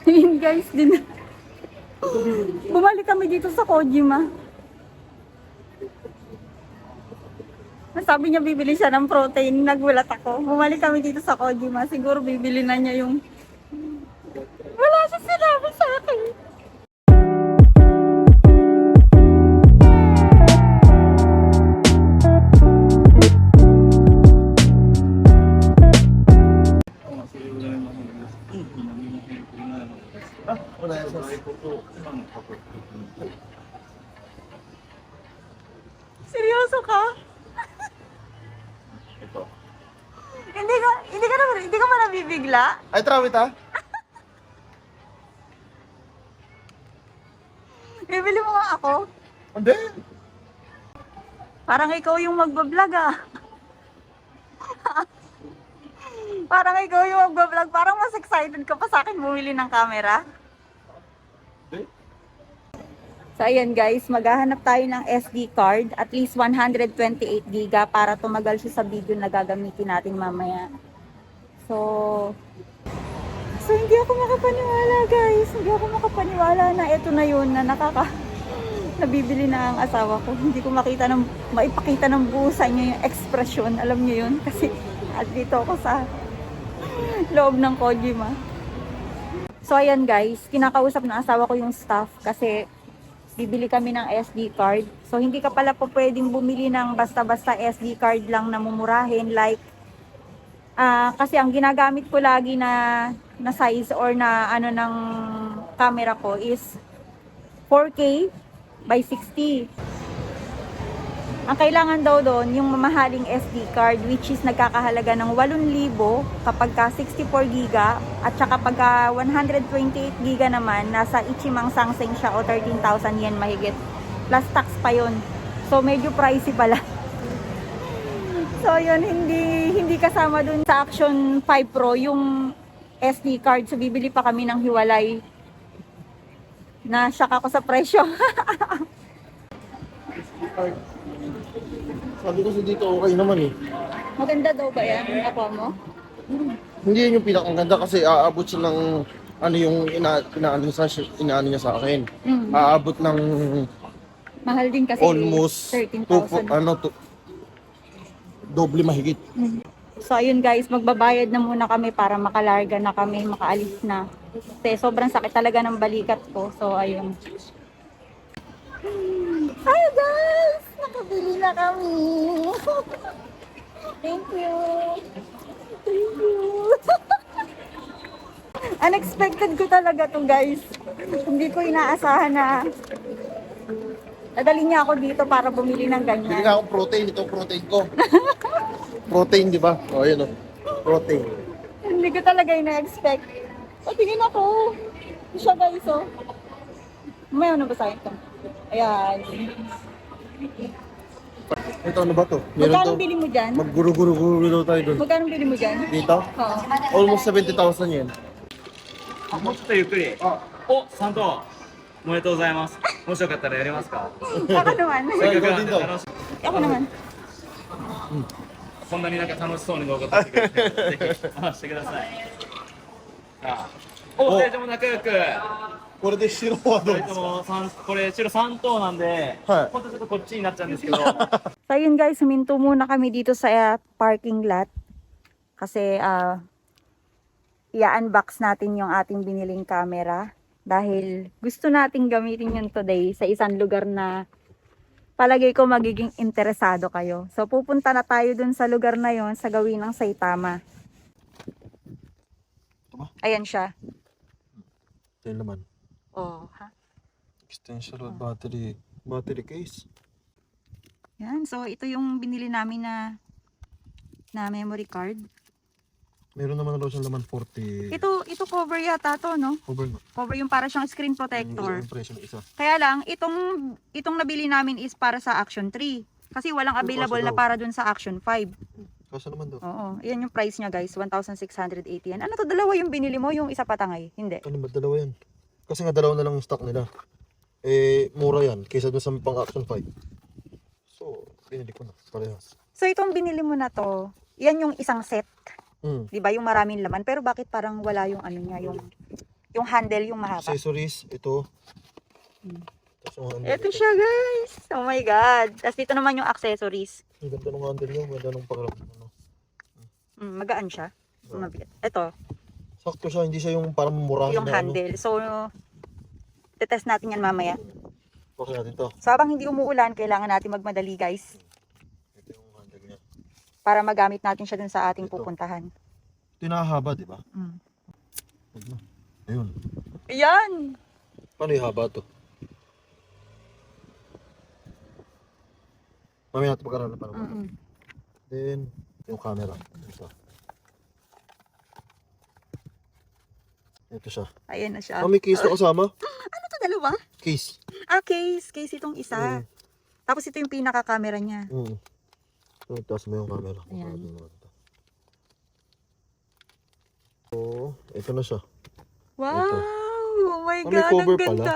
Yun guys, bumalik kami dito sa Kojima. Sabi niya bibili siya ng protein, nagulat ako. Bumalik kami dito sa Kojima, siguro bibili na niya yung... Wala siya sinabi sa akin. Seryoso ka? Hindi ka ba nabibigla? Ay, trawit ha? Bibili mo nga ako. Hindi. Parang ikaw yung magbablog ah. Parang ikaw yung magbablog. Parang mas excited ka pa sa akin bumili ng camera. So ayan guys, maghahanap tayo ng SD card. At least 128 giga para tumagal siya sa video na gagamitin natin mamaya. So hindi ako makapaniwala guys. Hindi ako makapaniwala na ito na yun na nabibili na ang asawa ko. Hindi ko maipakita ng buo sa inyo yung expression. Alam niyo yun kasi dito ako sa loob ng Kojima. So ayan guys, kinakausap ng asawa ko yung staff kasi bibili kami ng SD card. So hindi ka pala po pwedeng bumili ng basta-basta SD card lang na mumurahin like kasi ang ginagamit ko lagi na size or na ano ng camera ko is 4K by 60. Ang kailangan daw doon yung mamahaling SD card which is nagkakahalaga ng 8,000 kapag ka 64 giga at saka pagka 128 giga naman nasa Ichimang Sangseng siya o 13,000 yen mahigit. Plus tax pa yon. So medyo pricey pala. So yun, hindi kasama dun sa Action 5 Pro yung SD card. So bibili pa kami ng hiwalay. Na-shock ako sa presyo. Sabi ko sa dito okay naman eh. Maganda daw ba yan? Nakuha mo? Hindi yun yung pinakaganda kasi aabot siya ng ano yung inaano niya sa akin. Aabot ng Mahal din kasi almost 13,000. Doble mahigit. So ayun guys, magbabayad na muna kami para makalarga na kami, makaalis na. Kasi sobrang sakit talaga ng balikat ko. So ayun. Hi guys! Nakabili na kami! Thank you! Thank you! Unexpected ko talaga to guys. Hindi ko inaasahan na dadalhin niya ako dito para bumili ng Bili ganyan. nga akong protein. Ito protein ko. Protein, di ba? O, yun o. Protein. Hindi ko talaga ina-expect. Tingin ako. Siya guys oh. May ano ba sa ito? Ayan. Ito ano ba to? Magkano bili mo dyan? Magguru-guru-guru daw tayo dun. Magkano bili mo dyan? Dito? Oo. Almost 70,000 yen. もうちょっとゆっくり。お、3等。おめでとうございます。もしよかったらやりますか。 Ako naman. せっかくなんでどうぞ楽しAko naman. こんなになんか楽しそうに動画撮ってくれて、ぜひ回してください。さあ、お、二人とも仲良く。これで白はどう二人とですか？も三、これ白3等なんで、はい本当ちょっとこっちになっちゃうんですけど。 So yun guys, huminto muna kami dito sa parking lot. Kasi i-unbox natin yung ating biniling camera. Dahil gusto nating gamitin yun today sa isang lugar na palagay ko magiging interesado kayo. So pupunta na tayo dun sa lugar na yon sa gawin ng Saitama. Ayan siya. Ito yung laman. Oh, ha? Extension battery case. Yan. So ito yung binili namin na memory card. Meron naman daw siyang laman 40. Ito cover yata to, no? Over na. Cover yung para siyang screen protector. Yung presyo ng isa. Kaya lang, itong nabili namin is para sa Action 3. Kasi walang available na para dun sa Action 5. Kaso naman daw. Oo. Ayan yung price niya guys. 1,680 yan. Ano to? Dalawa yung binili mo? Yung isa patangay? Hindi. Ano ba? Dalawa yan. Kasi nga dalawa na lang yung stock nila. Eh, mura yan. Kaysa dun sa pang Action 5. So, binili ko na. Parehas. So itong binili mo na to, yan yung isang set. Mm. 'Di ba? Yung maraming laman. Pero bakit parang wala yung ano niya, yung handle yung mahaba? Accessories, ito. Mm. Tapos yung handle Ito ito. siya, guys. Oh my God. Tapos dito naman yung accessories. Ang ganda ng handle niya, ganda ng pakiramdam. Ano. Magaan siya. Mabigat. Ito, Sakto siya, hindi siya yung parang murahin yung na ano. handle. So, tetest natin yan mamaya. Okay natin to. So, habang hindi umuulan, kailangan natin magmadali, guys. Ito yung handle niya. Para magamit natin siya dun sa ating Ito. pupuntahan. Ito yung nakahaba, di ba? Mm. Ayun. Ayan! Paano yung haba to? Mamaya natin pagkaralan pa naman. Mm-mm. Then, yung camera. Ito siya. Ayan na siya. Ah, may case na kasama? Ano to, dalawa? Case. Ah, case. Case itong isa. Tapos ito yung pinaka-camera niya. So, taas mo yung camera. Ayan. So, ito na siya. Wow! Ito. Oh my Ah, may God, cover ang ganda.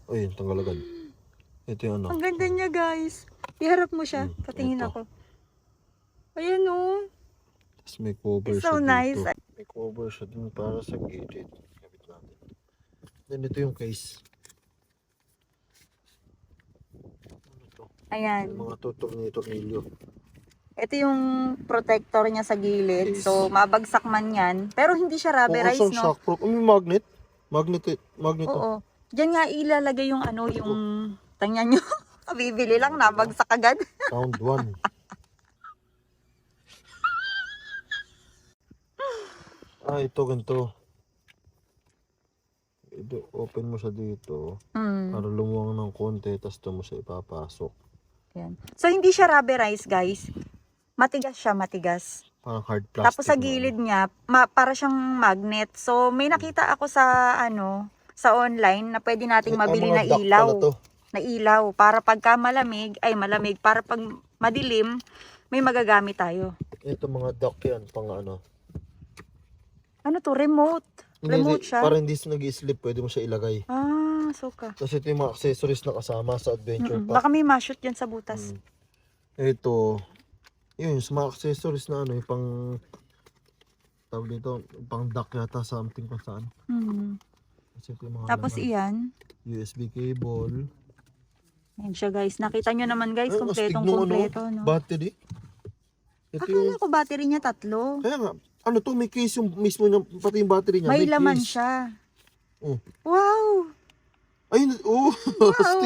Ayun, tanggal agad. Ito yung ano. Ang ganda niya, guys. Iharap mo siya. Patingin ito. ako. Ayan, oh. Tapos may cover It's siya so dito. nice. May cover siya dun para sa gilid. Kabit natin. Then ito yung case. Ano to? Ayan. Yung mga tornilyo. Ito yung protector niya sa gilid. Yes. So, mabagsak man yan. Pero hindi siya rubberized, Isang no? shockproof. May magnet. Magnet to. Oo. Diyan nga ilalagay yung ano, yung... Tingnan nyo. Bibili lang, nabagsak agad. Round 1. Ito ganito. Ito, open mo siya dito. Para lumuwang ng konti, tapos ito mo siya ipapasok. Yan. So, hindi siya rubberized, guys. Matigas siya, matigas. Parang hard plastic. Tapos sa gilid niya, para siyang magnet. So, may nakita ako sa, sa online na pwede nating mabili na ilaw. Na ilaw. Para pagka malamig, para pag madilim, may magagamit tayo. Ito mga duck yan, pang ano. Ano to? Remote. Remote siya. Para hindi nag-i-slip, pwede mo siya ilagay. Ah, suka. Tapos ito yung mga accessories na kasama sa adventure pack. Baka may ma-shoot yan sa butas. Ito, yun, sa mga accessories na ano, yung pang, tawag dito, pang duck yata, something kung saan. Kasi ito yung mga Tapos laman. iyan. USB cable. Ayan siya, guys. Nakita nyo naman, guys, Ay, kompletong astig nung kompleto, no? Battery. Ito Akala ko battery niya 3. kaya nga, ano to, may case yung mismo niya, pati yung battery niya. May laman case. siya. Oh. Wow! Ayun, astig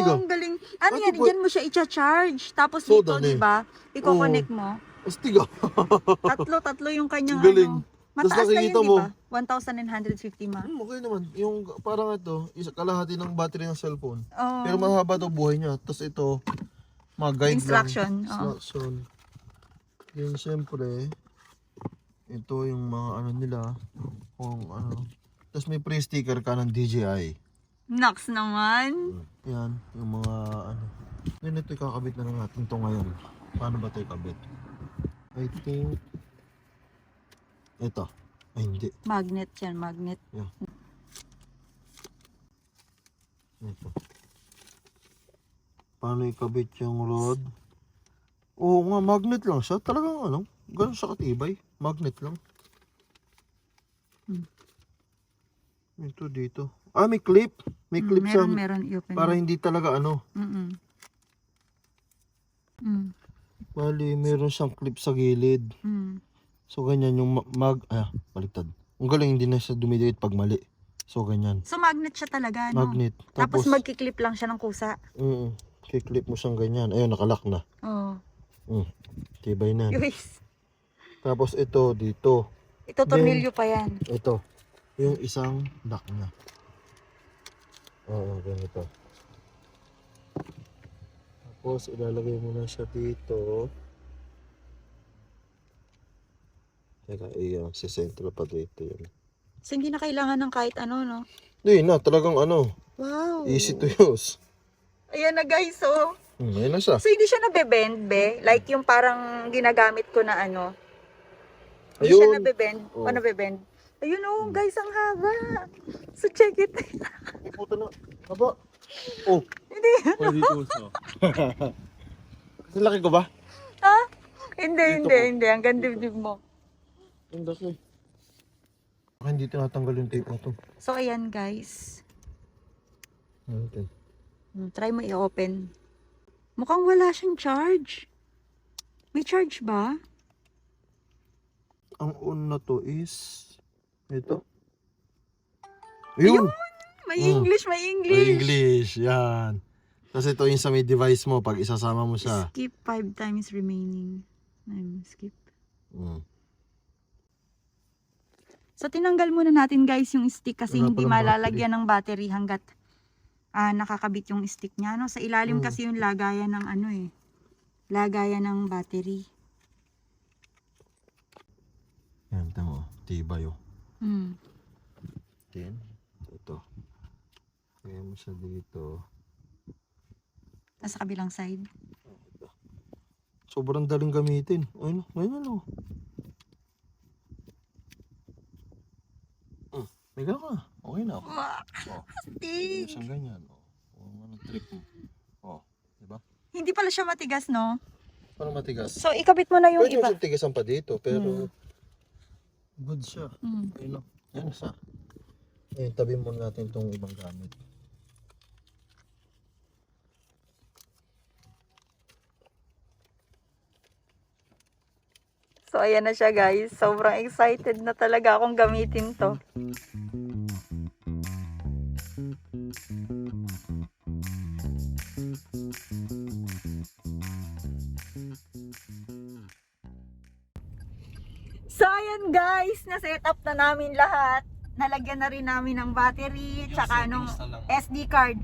Wow, ah. ang galing. Ano Ano yan, ba? dyan mo siya i-charge. Tapos So, dito, dali. di ba? I-connect mo. Astig ah. Tatlo yung kanyang Galing. ano. Mataas Tas na yun, nakikita di mo. ba? 1,950 ma. Okay naman. Yung parang ito, kalahati ng battery ng cellphone. Oh, Pero mahaba daw buhay niya. Tapos ito, mga guide Instruction, lang. oo. Instruction. Then syempre, ito yung mga ano nila. Kung ano. Tapos may pre-sticker ka ng DJI. Nox naman. Yan, yung mga ano. Then ito kakabit na lang natin ito ngayon. Paano ba ito ikabit? I think, ito. Ay hindi. Magnet yan, magnet. Ito. Paano ikabit yung rod? Oo nga, magnet lang siya. Talagang ano, ganun siya katibay. Magnet lang. Ito dito. Ah, may clip. May clip siya. Meron i-open. Para hindi talaga ano. Bali, meron siyang clip sa gilid. So, ganyan yung baliktad. Ang galing, hindi na siya dumidikit pag mali. So, ganyan. So, magnet siya talaga, no? Magnet. Tapos magkiklip lang siya ng kusa. Kiklip mo siyang ganyan. Ayun, nakalock na. Oo. Tibay na. Yuis. Tapos ito, dito. Ito, tornilyo pa yan. Ito. Yung isang lock niya. Oo, ganito. Tapos, ilalagay mo na siya dito. Teka, sa sentro pa dito yun. So, hindi na kailangan ng kahit ano, no? Hindi na, talagang ano. Wow. Easy to use. Ayan na, guys, oh. Ayun na siya. So, hindi siya nabebend, be? Like yung parang ginagamit ko na ano. Hindi siya Ayun. nabebend. Oh. O nabebend. Ayun, oh, guys, ang haba. So, check it. Ay, puta na. Haba. Oh. Hindi. Pwede ito so. Kasi laki ko ba? Ha? Hindi. Ang ganda dibdib mo. Ang laki. Baka hindi tinatanggal yung tape na to. So, ayan guys. Okay. Try mo i-open. Mukhang wala siyang charge. May charge ba? Ang una to is... Ito. Ayun! May Mm. English, may English. English, yan. Kasi ito yung sa may device mo pag isasama mo siya. Skip 5 times remaining. Skip. Mm. So, tinanggal muna natin guys yung stick kasi Wala hindi palang malalagyan ng battery hanggat nakakabit yung stick niya. No? Sa ilalim Mm. kasi yung lagayan ng lagayan ng battery. Yan, tama. Tibay oh. Mm. Then, ito. Kaya mo siya dito. Tapos sa kabilang side. Sobrang daling gamitin. Ayun, ayun oh. May gano'n ka. Okay na. Wow, Oh, astig! isang ganyan. Oh, ano trip mo. Oh, diba? Hindi pala siya matigas, no? Parang matigas. So, ikabit mo na yung Pwede iba. yung tigasan pa dito, pero good siya. Mm. Ayun o. Yan sa. Ayun, tabi muna natin itong ibang gamit. So, ayan na siya guys. Sobrang excited na talaga akong gamitin to. So, ayan guys. Na-set up na namin lahat. Nalagyan na rin namin ng battery, tsaka nung SD card.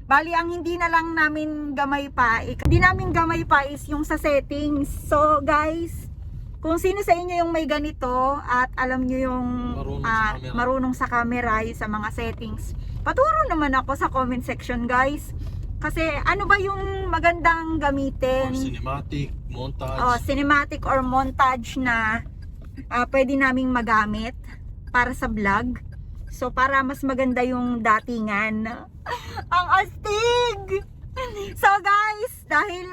Bali, ang hindi na lang namin gamay pa, hindi namin gamay pa is yung sa settings. So, guys, kung sino sa inyo yung may ganito at alam nyo yung marunong sa camera, yung sa mga settings, paturo naman ako sa comment section guys. Kasi ano ba yung magandang gamitin? Cinematic, montage. Cinematic or montage na pwede naming magamit para sa vlog. So para mas maganda yung datingan. Ang astig! So guys, dahil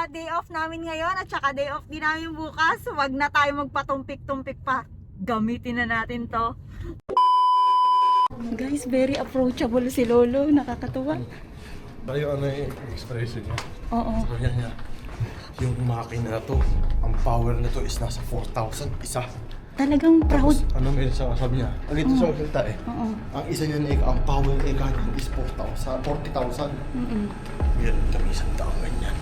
day off namin ngayon at saka day off din namin bukas, wag na tayo magpatumpik-tumpik pa. Gamitin na natin to. Guys, very approachable si Lolo. Nakakatuwa. Tayo ano yung expression niya. Oo. Sabi niya, yung makina na to, ang power na to is nasa 4,000 isa. Talagang proud. Tapos, ano may sabi niya? Ang ito sa salita eh. Oo. Ang isa niya na ang power na ganyan is 40,000. Mm-mm. Meron kami isang taong ganyan.